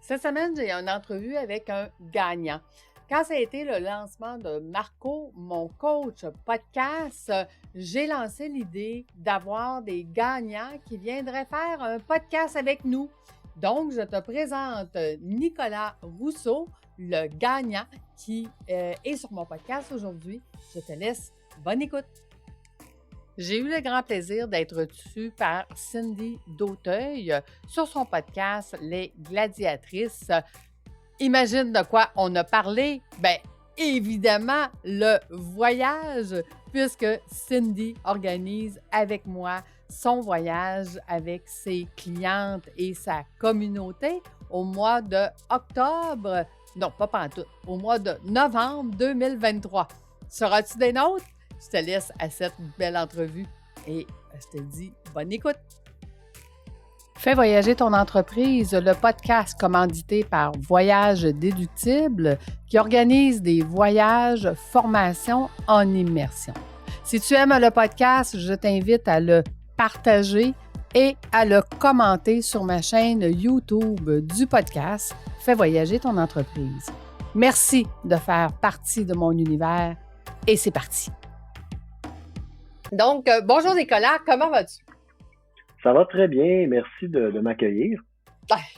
Cette semaine, j'ai une entrevue avec un gagnant. Quand ça a été le lancement de Marco, mon coach podcast, j'ai lancé l'idée d'avoir des gagnants qui viendraient faire un podcast avec nous. Donc, je te présente Nicolas Rousseau, le gagnant qui est sur mon podcast aujourd'hui. Je te laisse bonne écoute. J'ai eu le grand plaisir d'être reçue par Cindy Dauteuil sur son podcast Les Gladiatrices. Imagine de quoi on a parlé? Bien, évidemment, le voyage, puisque Cindy organise avec moi son voyage avec ses clientes et sa communauté au mois d'octobre, non, pas pantoute, au mois de novembre 2023. Seras-tu des nôtres? Je te laisse à cette belle entrevue et je te dis bonne écoute. Fais voyager ton entreprise, le podcast commandité par Voyage Déductible qui organise des voyages, formations en immersion. Si tu aimes le podcast, je t'invite à le partager et à le commenter sur ma chaîne YouTube du podcast Fais voyager ton entreprise. Merci de faire partie de mon univers et c'est parti. Donc, bonjour Nicolas, comment vas-tu? Ça va très bien, merci de m'accueillir.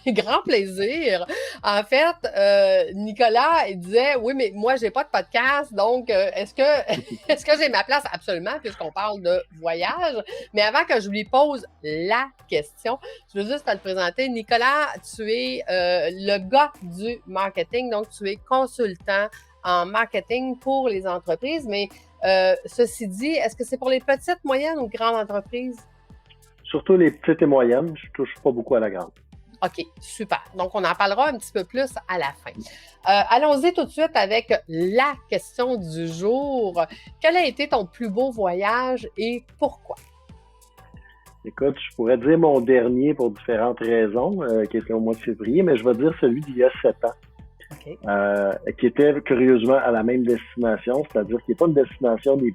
Grand plaisir. En fait, Nicolas, il disait, oui, mais moi, j'ai pas de podcast, donc est-ce que j'ai ma place? Absolument, puisqu'on parle de voyage. Mais avant que je lui pose la question, je veux juste te le présenter. Nicolas, tu es le gars du marketing, donc tu es consultant en marketing pour les entreprises. Mais ceci dit, est-ce que c'est pour les petites, moyennes ou grandes entreprises? Surtout les petites et moyennes, je touche pas beaucoup à la grande. OK, super. Donc, on en parlera un petit peu plus à la fin. Allons-y tout de suite avec la question du jour. Quel a été ton plus beau voyage et pourquoi? Écoute, je pourrais dire mon dernier pour différentes raisons, qui était au mois de février, mais je vais dire celui d'il y a 7 ans. OK. Qui était curieusement à la même destination, c'est-à-dire qu'il n'est pas une destination des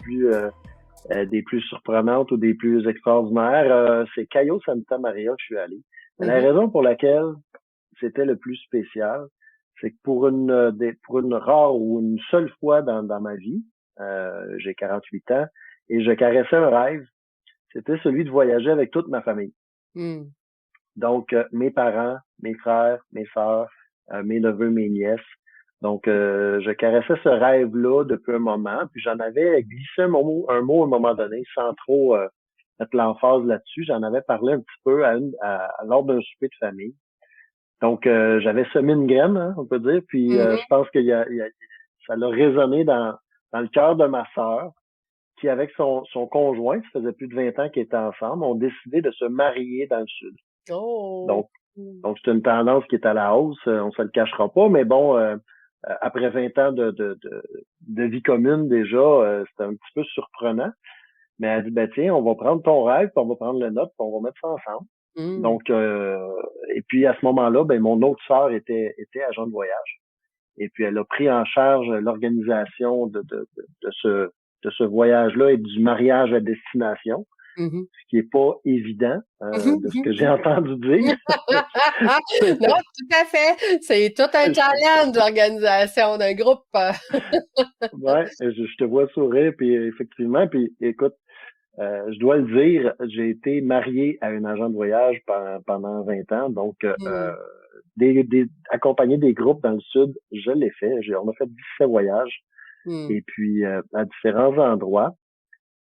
plus surprenantes ou des plus extraordinaires. C'est Cayo Santa Maria que je suis allé. La raison pour laquelle c'était le plus spécial, c'est que pour une rare ou une seule fois dans ma vie, j'ai 48 ans, et je caressais un rêve, c'était celui de voyager avec toute ma famille. Donc, mes parents, mes frères, mes sœurs, mes neveux, mes nièces. Donc, je caressais ce rêve-là depuis un moment, puis j'en avais glissé un mot à un moment donné, sans trop mettre l'emphase là-dessus. J'en avais parlé un petit peu lors d'un souper de famille. Donc, j'avais semé une graine, hein, on peut dire, puis je pense que ça l'a résonné dans le cœur de ma sœur, qui, avec son conjoint, ça faisait plus de 20 ans qu'ils étaient ensemble, ont décidé de se marier dans le Sud. Oh! Donc c'est une tendance qui est à la hausse, on se le cachera pas, mais bon, après 20 ans de vie commune déjà, c'était un petit peu surprenant. Mais elle dit, ben tiens, on va prendre ton rêve, puis on va prendre le nôtre, puis on va mettre ça ensemble. Donc, et puis à ce moment-là, ben mon autre sœur était agent de voyage. Et puis elle a pris en charge l'organisation de ce voyage-là et du mariage à destination. Ce qui est pas évident de ce que j'ai entendu dire. Non, tout à fait. C'est tout un challenge l'organisation d'un groupe. Ouais, je te vois sourire, puis effectivement, puis écoute, je dois le dire, j'ai été marié à un agent de voyage pendant 20 ans, donc accompagner des groupes dans le Sud, je l'ai fait. On a fait 17 voyages, et puis à différents endroits.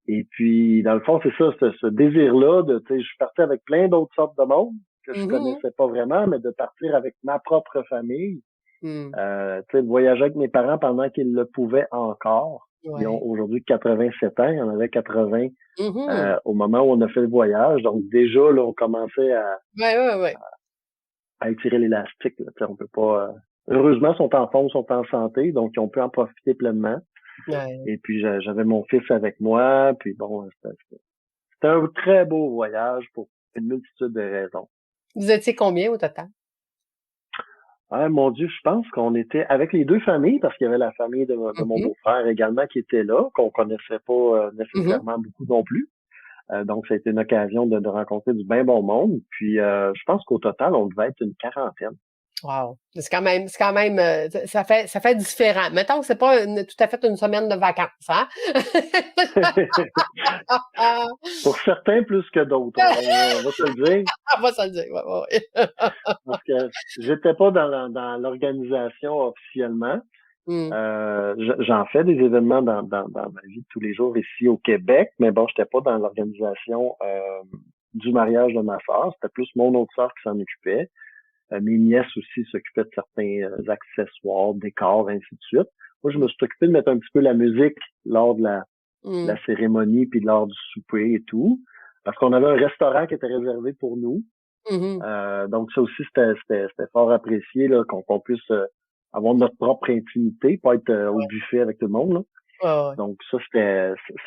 Et puis, dans le fond, c'est ça, ce désir-là de, tu sais, je suis parti avec plein d'autres sortes de monde que je connaissais pas vraiment, mais de partir avec ma propre famille, tu sais, de voyager avec mes parents pendant qu'ils le pouvaient encore. Ils ont aujourd'hui 87 ans, il y en avait 80 au moment où on a fait le voyage. Donc, déjà, là, on commençait à étirer l'élastique, là. Tu sais, on peut pas... heureusement, ils sont en forme, ils sont en santé, donc ils ont pu en profiter pleinement. Et puis, j'avais mon fils avec moi. Puis bon, c'était un très beau voyage pour une multitude de raisons. Vous étiez combien au total? Ah, mon Dieu, je pense qu'on était avec les deux familles, parce qu'il y avait la famille de mon beau-frère également qui était là, qu'on connaissait pas nécessairement beaucoup non plus. Donc, ça a été une occasion de rencontrer du bien bon monde. Puis, je pense qu'au total, on devait être une quarantaine. Wow. C'est quand même, ça fait différent. Mettons que c'est pas tout à fait une semaine de vacances, hein? Pour certains, plus que d'autres, on va se le dire. On va se le dire, ouais. Parce que j'étais pas dans l'organisation officiellement. J'en fais des événements dans ma vie de tous les jours ici au Québec, mais bon, j'étais pas dans l'organisation du mariage de ma sœur. C'était plus mon autre sœur qui s'en occupait. Mes nièces aussi s'occupaient de certains accessoires, décors, ainsi de suite. Moi, je me suis occupé de mettre un petit peu la musique lors de la cérémonie, puis lors du souper et tout. Parce qu'on avait un restaurant qui était réservé pour nous. Donc ça aussi, c'était fort apprécié là, qu'on puisse avoir notre propre intimité, pas être au buffet avec tout le monde. Là. Donc ça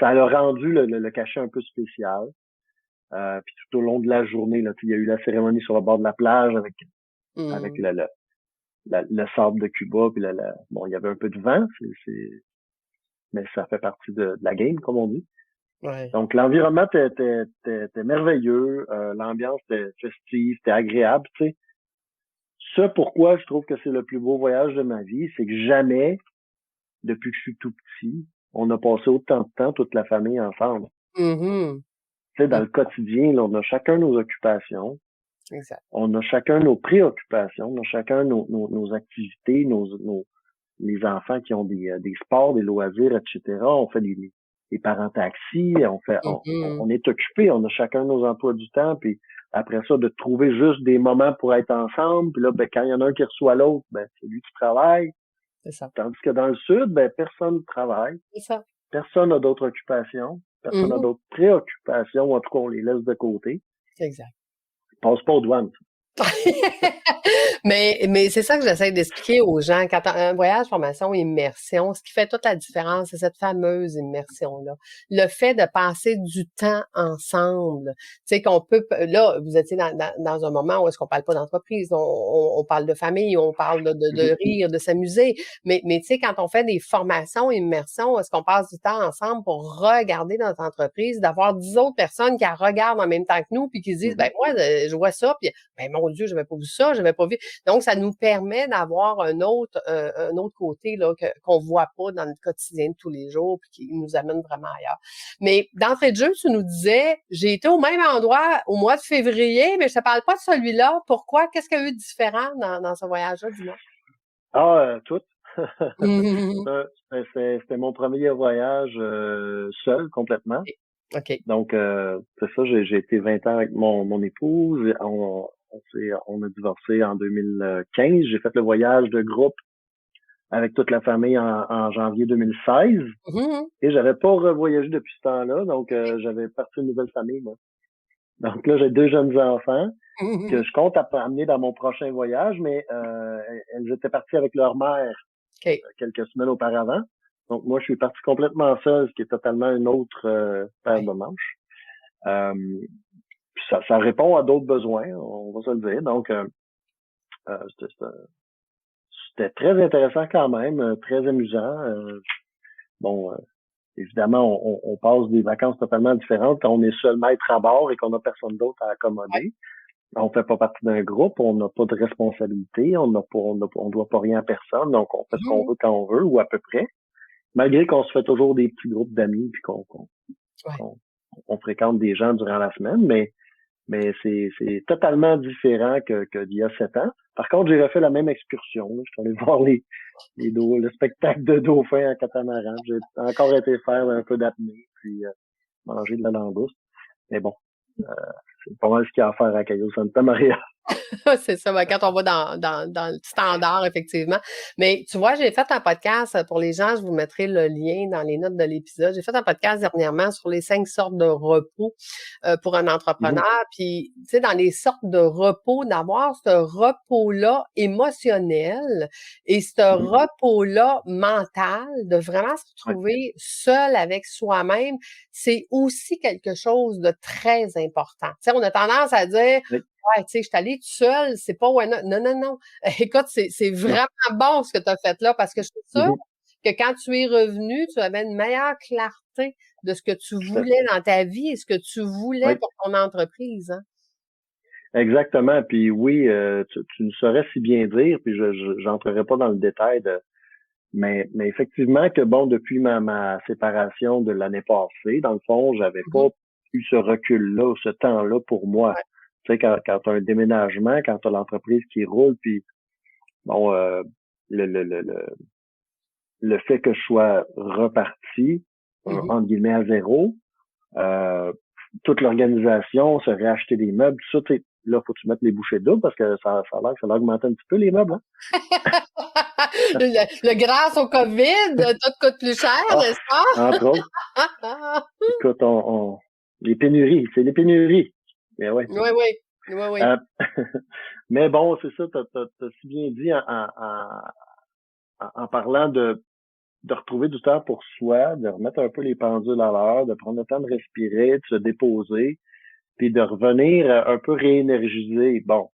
a rendu le cachet un peu spécial. Puis tout au long de la journée, là, il y a eu la cérémonie sur le bord de la plage avec le sable de Cuba, puis bon, il y avait un peu de vent, mais ça fait partie de la game, comme on dit. Ouais. Donc l'environnement était merveilleux, l'ambiance était festive, c'était agréable, tu sais. Ce pourquoi je trouve que c'est le plus beau voyage de ma vie, c'est que jamais, depuis que je suis tout petit, on a passé autant de temps, toute la famille, ensemble. Tu sais, dans le quotidien, là, on a chacun nos occupations. Exact. On a chacun nos préoccupations, on a chacun nos activités, les enfants qui ont des sports, des loisirs, etc. On fait des parents taxis, on est occupés, on a chacun nos emplois du temps, puis après ça, de trouver juste des moments pour être ensemble, puis là, ben, quand il y en a un qui reçoit l'autre, ben, c'est lui qui travaille. C'est ça. Tandis que dans le Sud, ben, personne ne travaille. C'est ça. Personne n'a d'autres occupations. Personne n'a d'autres préoccupations, en tout cas, on les laisse de côté. Exact. Ils passent pas aux douanes. Mais c'est ça que j'essaie d'expliquer aux gens. Quand un voyage, formation, immersion, ce qui fait toute la différence, c'est cette fameuse immersion-là. Le fait de passer du temps ensemble. Tu sais, qu'on peut, là, vous étiez dans un moment où est-ce qu'on parle pas d'entreprise, on parle de famille, on parle de rire, de s'amuser. Mais tu sais, quand on fait des formations, immersion, est-ce qu'on passe du temps ensemble pour regarder notre entreprise, d'avoir 10 autres personnes qui la regardent en même temps que nous, puis qui se disent, ben moi, je vois ça, puis ben mon Dieu, j'avais pas vu ça, j'avais pas vu. Donc, ça nous permet d'avoir un autre côté là qu'on voit pas dans le quotidien de tous les jours, puis qui nous amène vraiment ailleurs. Mais d'entrée de jeu, tu nous disais, j'ai été au même endroit au mois de février, mais je te parle pas de celui-là. Pourquoi? Qu'est-ce qu'il y a eu de différent dans ce voyage-là, dis-moi? Tout. C'était mon premier voyage seul, complètement. OK. Donc, c'est ça, j'ai été 20 ans avec mon épouse. On a divorcé en 2015. J'ai fait le voyage de groupe avec toute la famille en janvier 2016. Et j'avais pas revoyagé depuis ce temps-là. Donc, j'avais parti une nouvelle famille, moi. Donc là, j'ai 2 jeunes enfants que je compte amener dans mon prochain voyage, mais elles étaient parties avec leur mère quelques semaines auparavant. Donc, moi, je suis parti complètement seul, ce qui est totalement une autre paire de manches. Puis ça répond à d'autres besoins, on va se le dire. Donc, c'était très intéressant quand même, très amusant. Évidemment, on passe des vacances totalement différentes quand on est seul maître à bord et qu'on n'a personne d'autre à accommoder. On fait pas partie d'un groupe, on n'a pas de responsabilité, on doit pas rien à personne, donc on fait ce qu'on veut quand on veut, ou à peu près. Malgré qu'on se fait toujours des petits groupes d'amis puis qu'on fréquente des gens durant la semaine, mais c'est totalement différent que d'il y a 7 ans. Par contre, j'ai refait la même excursion. Là. Je suis allé voir le spectacle de dauphins en catamaran. J'ai encore été faire un peu d'apnée, puis manger de la langouste. Mais bon, c'est pas mal ce qu'il y a à faire à Cayo Santa Maria. C'est ça, ben, quand on va dans le standard, effectivement. Mais tu vois, j'ai fait un podcast pour les gens, je vous mettrai le lien dans les notes de l'épisode. J'ai fait un podcast dernièrement sur les 5 sortes de repos pour un entrepreneur. Puis, tu sais, dans les sortes de repos, d'avoir ce repos-là émotionnel et ce repos-là mental, de vraiment se retrouver seul avec soi-même, c'est aussi quelque chose de très important. Tu sais, on a tendance à dire... Ouais, tu sais, je suis allée toute seule, c'est pas non. Écoute, c'est vraiment bon ce que tu as fait là, parce que je suis sûre que quand tu es revenu, tu avais une meilleure clarté de ce que tu voulais dans ta vie et ce que tu voulais pour ton entreprise. Hein? exactement. Puis oui, tu ne saurais si bien dire, puis j'entrerai pas dans le détail mais effectivement que bon, depuis ma séparation de l'année passée, dans le fond, j'avais Mhm. pas eu ce recul-là, ce temps-là pour moi. Ouais. Tu sais, quand tu as un déménagement, quand tu as l'entreprise qui roule, puis bon, le, le, le, le, le fait que je sois reparti, Mhm. entre guillemets, à zéro, euh, toute l'organisation, se réacheter des meubles, tout ça, tu sais, là, faut que tu mettes les bouchées doubles parce que ça a l'air que ça a augmenté un petit peu les meubles, hein? Grâce au COVID, tout coûte plus cher, Ah, n'est-ce pas? entre autres, écoute, les pénuries, c'est les pénuries. Mais ouais. Oui, oui. Oui, oui. Euh, mais bon, c'est ça, t'as si bien dit en parlant de retrouver du temps pour soi, de remettre un peu les pendules à l'heure, de prendre le temps de respirer, de se déposer, puis de revenir un peu réénergisé. Bon,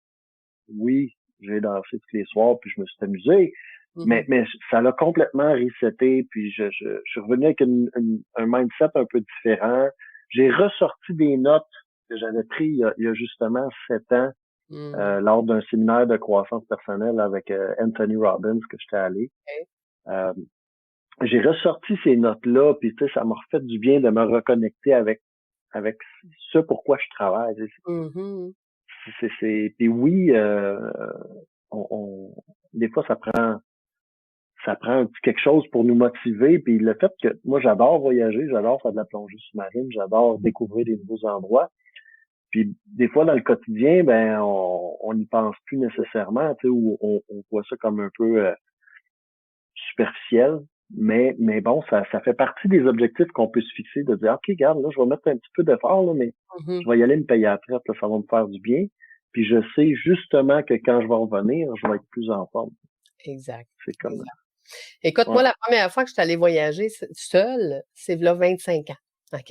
oui, j'ai dansé tous les soirs, puis je me suis amusé, Mhm. mais ça l'a complètement reseté, puis je suis revenu avec un mindset un peu différent. J'ai ressorti des notes que j'avais prises il y a justement 7 ans Mhm. lors d'un séminaire de croissance personnelle avec Anthony Robbins que j'étais allé. OK. Euh, j'ai ressorti ces notes-là, puis tu sais, ça m'a refait du bien de me reconnecter avec ce pourquoi je travaille. Mhm. Puis oui, des fois ça prend un petit quelque chose pour nous motiver. Puis le fait que moi j'adore voyager, j'adore faire de la plongée sous-marine, j'adore découvrir des nouveaux endroits. Puis des fois dans le quotidien, ben on n'y pense plus nécessairement, tu sais, ou on voit ça comme un peu superficiel. Mais bon, ça fait partie des objectifs qu'on peut se fixer, de dire, OK, regarde, là, je vais mettre un petit peu d'effort, là, mais Mhm. je vais y aller me payer à la traite, là, ça va me faire du bien. Puis je sais justement que quand je vais revenir, je vais être plus en forme. Exact. C'est comme, Exact. Écoute, moi, ouais. la première fois que je suis allée voyager seule, c'est v'là 25 ans. OK?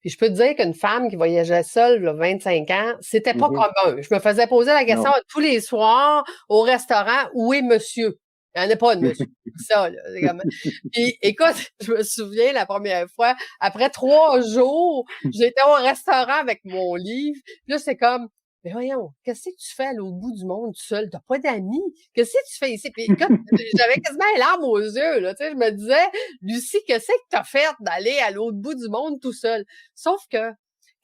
Puis je peux te dire qu'une femme qui voyageait seule, v'là 25 ans, c'était pas Mhm. commun. Je me faisais poser la question Non. tous les soirs au restaurant, où est monsieur? Il n'y en a pas de monsieur. Ça, là. Puis écoute, je me souviens la première fois, après 3 jours, j'étais au restaurant avec mon livre. Puis là, c'est comme, mais voyons, qu'est-ce que tu fais à l'autre bout du monde tout seul? T'as pas d'amis? Qu'est-ce que tu fais ici? Puis écoute, j'avais quasiment les larmes aux yeux, là. Tu sais, je me disais, Lucie, qu'est-ce que t'as fait d'aller à l'autre bout du monde tout seul? Sauf que,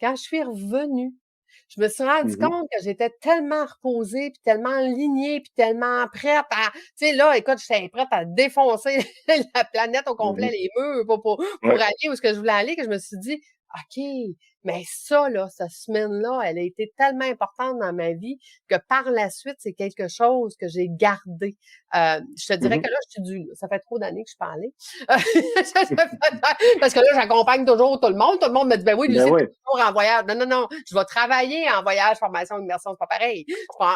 quand je suis revenue, je me suis rendu Mhm. compte que j'étais tellement reposée, puis tellement alignée, puis tellement prête à... Tu sais, là, écoute, j'étais prête à défoncer la planète au complet, Mhm. les murs, pour Ouais. aller où ce que je voulais aller, que je me suis dit, OK, mais ça, là, cette semaine-là, elle a été tellement importante dans ma vie que par la suite, c'est quelque chose que j'ai gardé. Je te dirais que Mhm. là, je suis due. Ça fait trop d'années que je suis pas allée. Parce que là, j'accompagne toujours tout le monde. Tout le monde me dit, ben oui, Ben Lucie, t'es ouais. toujours en voyage. Non, non, non. Je vais travailler en voyage, formation, immersion, c'est pas pareil. Je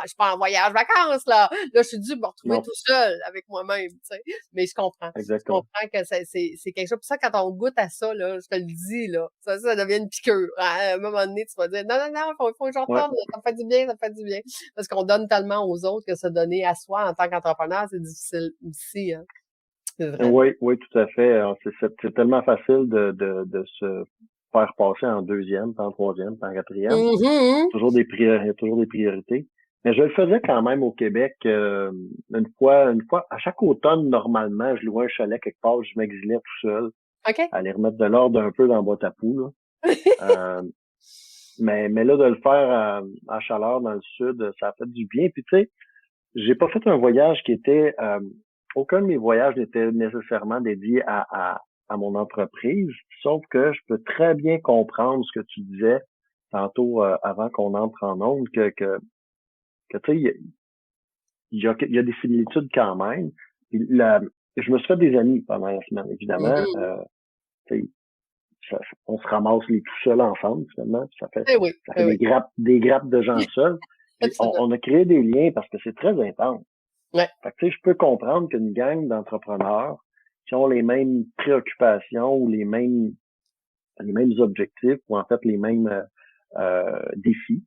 suis pas en voyage vacances, là. Là, je suis due me retrouver Non. tout seul avec moi-même, tu sais. Mais je comprends. Je Exactement. comprends que c'est quelque chose. Pour ça, quand on goûte à ça, là, je te le dis, là, ça devient une piqûre. À un moment donné, tu vas dire, non, non, non, faut que je Ouais. retourne. Ça me fait du bien, ça me fait du bien. Parce qu'on donne tellement aux autres que se donner à soi en tant qu'entrepreneur, c'est difficile aussi, hein. C'est vraiment. Oui, oui, tout à fait. Alors, c'est tellement facile de se faire passer en deuxième, puis en troisième, puis en quatrième. Mhm. Il y a toujours des priorités. Mais je le faisais quand même au Québec une fois, à chaque automne, normalement, je louais un chalet quelque part, je m'exilais tout seul, OK. aller remettre de l'ordre un peu dans la boîte à poux, là. Euh, mais là, de le faire à chaleur dans le sud, ça a fait du bien. Puis tu sais, j'ai pas fait un voyage qui était aucun de mes voyages n'était nécessairement dédié à mon entreprise, sauf que je peux très bien comprendre ce que tu disais tantôt avant qu'on entre en onde, que tu sais, il y a des similitudes quand même. Puis je me suis fait des amis pendant la semaine, évidemment. Mhm. Tu sais, on se ramasse les tout seuls ensemble, finalement. Puis Eh oui, ça fait eh oui. des grappes de gens seuls. Puis Absolument. on a créé des liens parce que c'est très intense. Ouais. Fait que, tu sais, je peux comprendre qu'une gang d'entrepreneurs qui ont les mêmes préoccupations ou les mêmes objectifs ou en fait les mêmes défis,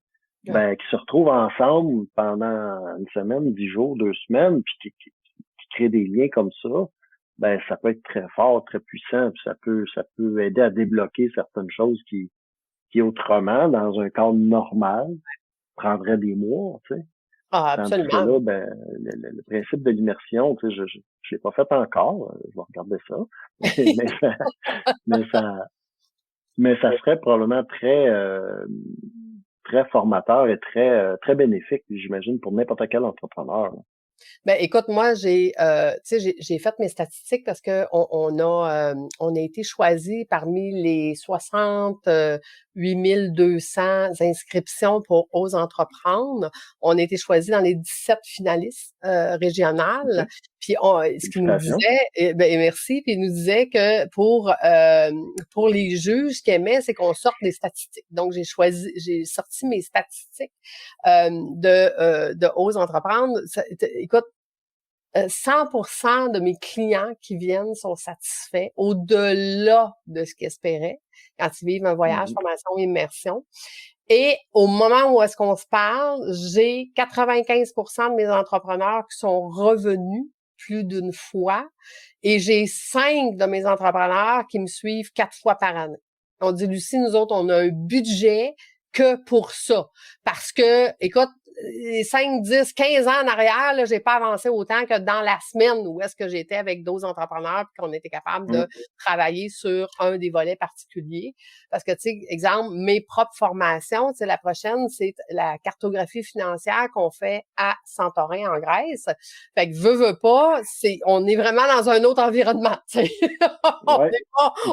Ouais. ben, qui se retrouvent ensemble pendant une semaine, 10 jours, 2 semaines, puis qui créent des liens comme ça, ben, ça peut être très fort, très puissant, puis ça peut aider à débloquer certaines choses qui autrement, dans un cadre normal, prendrait des mois, tu sais. Ah, Tandis que absolument. là, ben, le principe de l'immersion, tu sais, je l'ai pas fait encore, je vais regarder ça, mais ça, mais ça, mais ça serait probablement très formateur et très bénéfique, j'imagine, pour n'importe quel entrepreneur, là. Ben écoute, moi tu sais, j'ai fait mes statistiques parce que on a été choisi parmi les 68 200 inscriptions pour Ose entreprendre. On a été choisi dans les 17 finalistes OK? régionales. Puis ce qu'ils nous Félicitations. disaient, ben merci, puis ils nous disaient que pour les juges, ce qu'ils aimaient, c'est qu'on sorte des statistiques. Donc j'ai sorti mes statistiques de Ose entreprendre. Écoute, 100% de mes clients qui viennent sont satisfaits au-delà de ce qu'ils espéraient quand ils vivent un voyage, Mhm. formation, immersion. Et au moment où est-ce qu'on se parle, j'ai 95% de mes entrepreneurs qui sont revenus plus d'une fois et j'ai 5 de mes entrepreneurs qui me suivent 4 fois par année. On dit, Lucie, nous autres, on a un budget que pour ça. Parce que, écoute, les 5, 10, 15 ans en arrière, là, j'ai pas avancé autant que dans la semaine où est-ce que j'étais avec d'autres entrepreneurs puis qu'on était capable de travailler sur un des volets particuliers. Parce que, tu sais, exemple, mes propres formations, tu sais, la prochaine, c'est la cartographie financière qu'on fait à Santorin, en Grèce. Fait que veut pas, on est vraiment dans un autre environnement, tu sais. Ouais.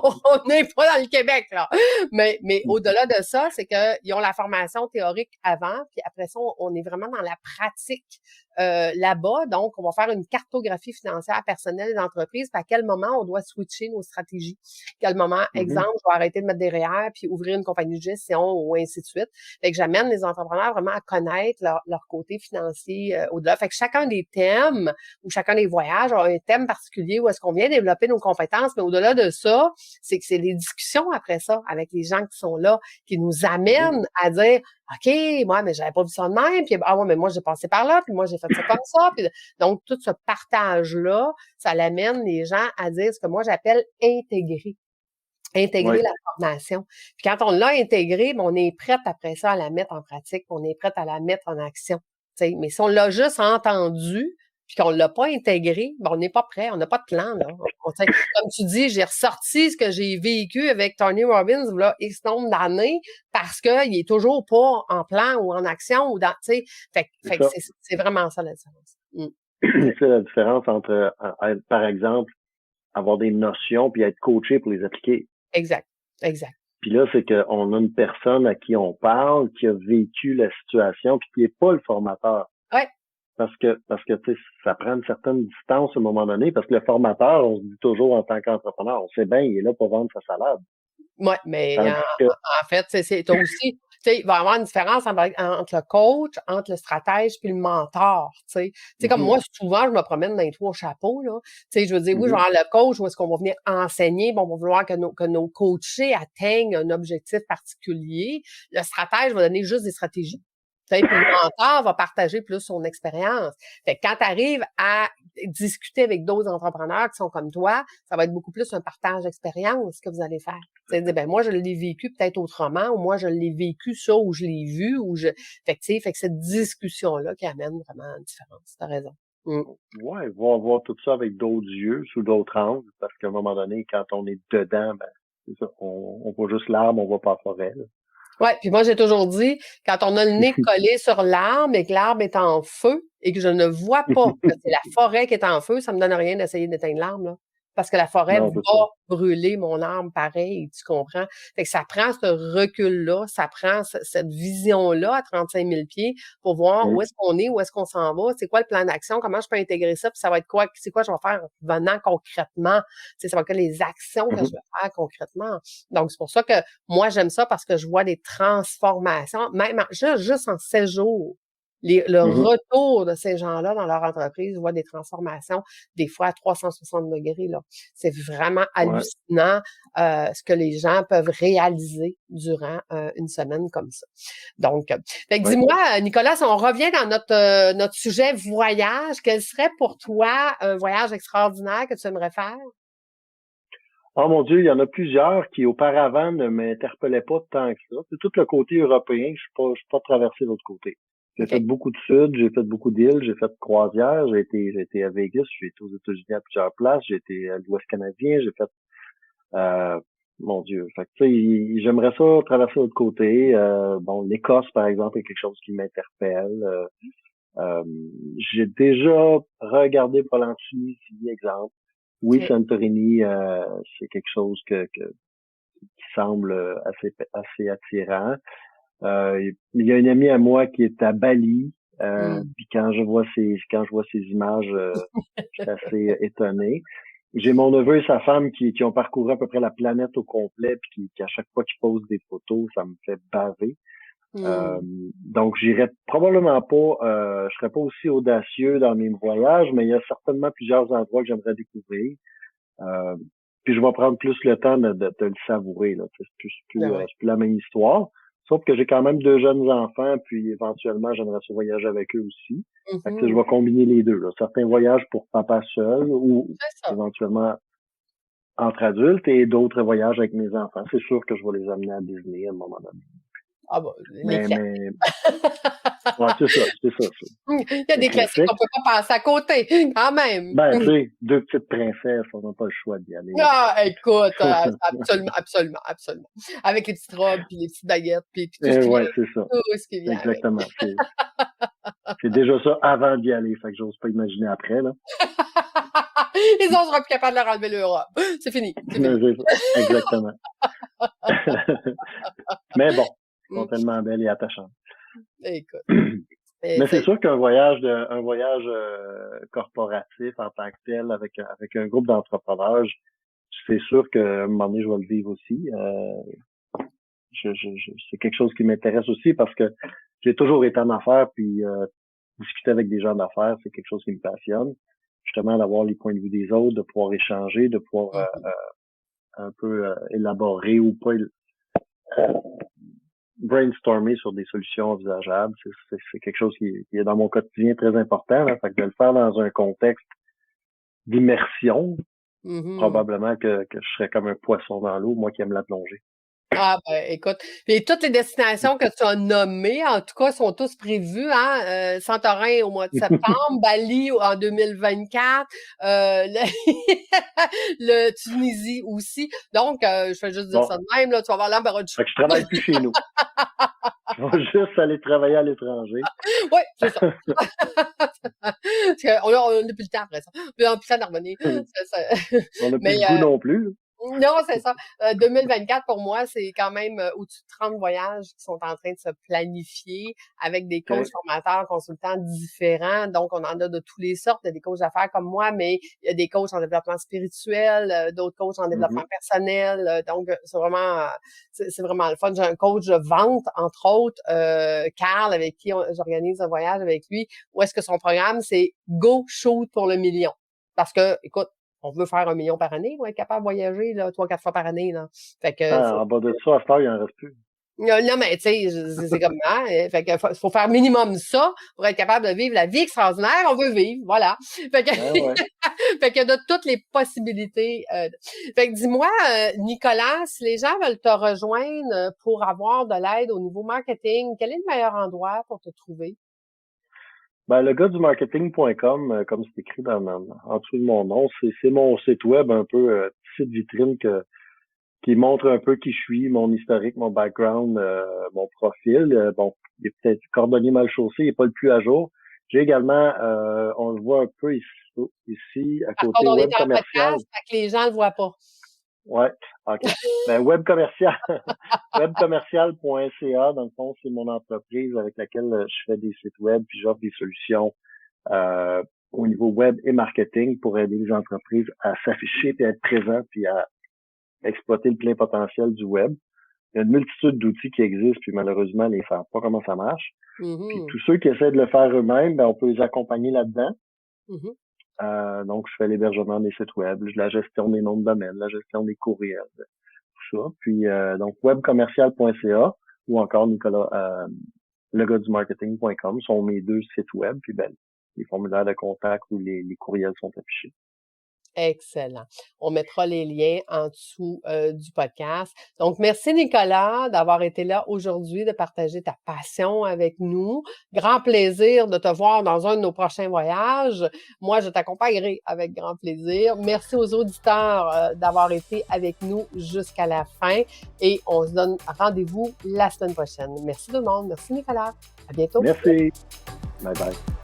On n'est pas dans le Québec, là. Mais au-delà de ça, c'est qu'ils ont la formation théorique avant, puis après ça, on est vraiment dans la pratique là-bas. Donc, on va faire une cartographie financière personnelle et d'entreprise. Puis à quel moment on doit switcher nos stratégies? Quel moment, exemple, je vais arrêter de mettre des REER puis ouvrir une compagnie de gestion ou ainsi de suite. Fait que j'amène les entrepreneurs vraiment à connaître leur côté financier au-delà. Fait que chacun des thèmes ou chacun des voyages a un thème particulier où est-ce qu'on vient développer nos compétences. Mais au-delà de ça, c'est que c'est les discussions après ça avec les gens qui sont là qui nous amènent à dire OK, moi, mais j'avais pas vu ça de même, puis ah ouais, mais moi, j'ai passé par là, puis moi, j'ai fait ça comme ça. Puis, donc, tout ce partage-là, ça l'amène les gens à dire ce que moi, j'appelle intégrer Ouais. la formation. Puis quand on l'a intégrée, ben, on est prête après ça à la mettre en pratique, on est prête à la mettre en action. T'sais. Mais si on l'a juste entendu, puis qu'on l'a pas intégré, ben, on n'est pas prêt, on n'a pas de plan. Là. Comme tu dis, j'ai ressorti ce que j'ai vécu avec Tony Robbins là, X nombre d'années parce qu'il est toujours pas en plan ou en action ou dans. Fait que c'est vraiment ça la différence. C'est la différence entre, par exemple, avoir des notions puis être coaché pour les appliquer. Exact. Puis là, c'est qu'on a une personne à qui on parle, qui a vécu la situation, puis qui n'est pas le formateur. Ouais. Parce que tu sais, ça prend une certaine distance à un moment donné, parce que le formateur, on se dit toujours en tant qu'entrepreneur, on sait bien, il est là pour vendre sa salade. Oui, mais Que... en fait, c'est aussi, tu sais, il va y avoir une différence entre le coach, entre le stratège puis le mentor, tu sais. Comme moi, souvent, je me promène dans les 3 chapeaux, là. Tu sais, je veux dire, oui, je vais avoir le coach, où est-ce qu'on va venir enseigner, bon, on va vouloir que nos coachés atteignent un objectif particulier. Le stratège va donner juste des stratégies. Puis le mentor va partager plus son expérience. Fait que quand tu arrives à discuter avec d'autres entrepreneurs qui sont comme toi, ça va être beaucoup plus un partage d'expérience que vous allez faire. C'est dire, ben moi, je l'ai vécu peut-être autrement, ou moi, je l'ai vécu ça, ou je l'ai vu, ou je. Fait que cette discussion-là qui amène vraiment une différence. T'as raison. Ouais, voir tout ça avec d'autres yeux, sous d'autres angles, parce qu'à un moment donné, quand on est dedans, ben, c'est ça, on voit juste l'arbre, on voit pas la forêt, là. Ouais, puis moi j'ai toujours dit, quand on a le nez collé sur l'arbre et que l'arbre est en feu et que je ne vois pas que c'est la forêt qui est en feu, ça me donne rien d'essayer d'éteindre l'arbre, là. Parce que la forêt va brûler mon arbre pareil, tu comprends? Fait que ça prend ce recul-là, ça prend cette vision-là à 35 000 pieds pour voir où est-ce qu'on est, où est-ce qu'on s'en va, c'est quoi le plan d'action, comment je peux intégrer ça, puis ça va être quoi, c'est quoi je vais faire venant concrètement, tu sais, ça va être quoi les actions que je vais faire concrètement. Donc, c'est pour ça que moi, j'aime ça parce que je vois des transformations, même juste en 16 jours. Le retour de ces gens-là dans leur entreprise, je vois des transformations, des fois à 360 degrés. Là. C'est vraiment hallucinant ce que les gens peuvent réaliser durant une semaine comme ça. Donc, dis-moi, Nicolas, si on revient dans notre sujet voyage, quel serait pour toi un voyage extraordinaire que tu aimerais faire? Oh mon Dieu, il y en a plusieurs qui auparavant ne m'interpellaient pas tant que ça. C'est tout le côté européen, je suis pas traversé de l'autre côté. J'ai fait OK. beaucoup de sud, j'ai fait beaucoup d'îles, j'ai fait de croisières, j'ai été à Vegas, j'ai été aux États-Unis à plusieurs places, j'ai été à l'Ouest canadien, j'ai fait euh, mon Dieu. Fait que, tu sais, j'aimerais ça traverser de l'autre côté. Bon, l'Écosse, par exemple, est quelque chose qui m'interpelle. Euh, j'ai déjà regardé pour Tunisie, exemple. Oui, OK. Santorini, c'est quelque chose qui semble assez attirant. Il y a une amie à moi qui est à Bali. Mmh. Puis quand je vois ces images, je suis assez étonné. J'ai mon neveu et sa femme qui ont parcouru à peu près la planète au complet, puis qui à chaque fois qu'ils posent des photos, ça me fait baver. Euh, Mmh. donc, j'irai probablement pas, je serais pas aussi audacieux dans mes voyages, mais il y a certainement plusieurs endroits que j'aimerais découvrir. Euh, Puis je vais prendre plus le temps de le savourer, là. Ben ouais. C'est plus la même histoire. Sauf que j'ai quand même 2 jeunes enfants, puis éventuellement, j'aimerais se voyager avec eux aussi. Fait que, je Mmh. vais combiner les deux, là. Certains voyages pour papa seul ou C'est ça. éventuellement entre adultes et d'autres voyages avec mes enfants. C'est sûr que je vais les amener à Disney à un moment donné. Ah bah, les Mais, classiques. mais, ouais, c'est ça. Il y a Les des classiques qu'on classiques. peut pas passer à côté, quand même. Ben, tu sais, 2 petites princesses, on n'a pas le choix d'y aller, Ah, écoute, là. absolument, absolument, absolument. Avec les petites robes, puis les petites baguettes, puis tout ce Et qui vient ouais, c'est ça. tout ce qui vient avec. Exactement. C'est déjà ça avant d'y aller, fait que j'ose pas imaginer après, là. Les autres seront plus capables de leur enlever leur robe. C'est fini, c'est Mais fini. c'est ça. Exactement. Mais bon, ils sont Mmh, tellement belles et attachantes. écoute, Mais c'est c'est sûr qu'un voyage corporatif en tant que tel avec un groupe d'entrepreneurs, c'est sûr qu'à un moment donné, je vais le vivre aussi. C'est quelque chose qui m'intéresse aussi parce que j'ai toujours été en affaires, puis discuter avec des gens d'affaires, c'est quelque chose qui me passionne. Justement, d'avoir les points de vue des autres, de pouvoir échanger, de pouvoir mmh. un peu élaborer ou pas brainstormer sur des solutions envisageables. C'est quelque chose qui est dans mon quotidien très important. Là. Fait que de le faire dans un contexte d'immersion, Mmh. probablement que je serais comme un poisson dans l'eau, moi qui aime la plongée. Ah ben, écoute, puis toutes les destinations que tu as nommées, en tout cas, sont tous prévues, hein, Santorin au mois de septembre, Bali en 2024, le le Tunisie aussi. Donc, je fais juste dire Bon, ça de même, là, tu vas avoir l'embarras du fait choix. que je travaille plus chez nous. Je vais juste aller travailler à l'étranger. Oui, c'est ça. Parce qu'on a plus le temps après ça. Puis on a plus le temps d'en revenir. On n'a plus Mais le goût non plus. non, c'est ça. 2024 pour moi, c'est quand même au-dessus de 30 voyages qui sont en train de se planifier avec des coachs, OK. formateurs, consultants différents. Donc, on en a de toutes les sortes. Il y a des coachs d'affaires comme moi, mais il y a des coachs en développement spirituel, d'autres coachs en développement Mhm. personnel. Donc, c'est vraiment le fun. J'ai un coach de vente, entre autres, Carl, avec qui j'organise un voyage avec lui, où est-ce que son programme, c'est Go Shoot pour le million. Parce que, écoute, on veut faire 1 million par année, on va être capable de voyager là, 3, 4 fois par année. Là. Fait que Ah, en bas de ça, à cette heure, il en reste plus. non, mais tu sais, c'est comme hein, fait que faut faire minimum ça pour être capable de vivre la vie extraordinaire. On veut vivre, voilà. Fait que, Ah ouais. fait que de toutes les possibilités. Fait que dis-moi, Nicolas, si les gens veulent te rejoindre pour avoir de l'aide au niveau marketing, quel est le meilleur endroit pour te trouver? Ben, le gars du marketing.com, comme c'est écrit en dessous de mon nom, c'est mon site web un peu site vitrine qui montre un peu qui je suis, mon historique, mon background, mon profil. Bon, il est peut-être cordonnier mal chaussé, il n'est pas le plus à jour. J'ai également, on le voit un peu ici à Par côté contre, on web est en commercial. podcast, fait que les gens le voient pas. Ouais, OK. Ben, web commercial, webcommercial.ca, dans le fond, c'est mon entreprise avec laquelle je fais des sites web puis j'offre des solutions euh, au niveau web et marketing pour aider les entreprises à s'afficher et à être présents puis à exploiter le plein potentiel du web. Il y a une multitude d'outils qui existent, puis malheureusement, les ne savent pas comment ça marche. Puis Mhm, tous ceux qui essaient de le faire eux-mêmes, ben, on peut les accompagner là-dedans. mhm. Donc, je fais l'hébergement des sites web, la gestion des noms de domaine, la gestion des courriels, tout ça. Puis donc webcommercial.ca ou encore Nicolas legadumarketing.com sont mes 2 sites web. Puis ben, les formulaires de contact ou les courriels sont affichés. Excellent. On mettra les liens en dessous du podcast. Donc, merci Nicolas d'avoir été là aujourd'hui, de partager ta passion avec nous. Grand plaisir de te voir dans un de nos prochains voyages. Moi, je t'accompagnerai avec grand plaisir. Merci aux auditeurs d'avoir été avec nous jusqu'à la fin et on se donne rendez-vous la semaine prochaine. Merci tout le monde. Merci Nicolas. À bientôt. Merci. Bye bye.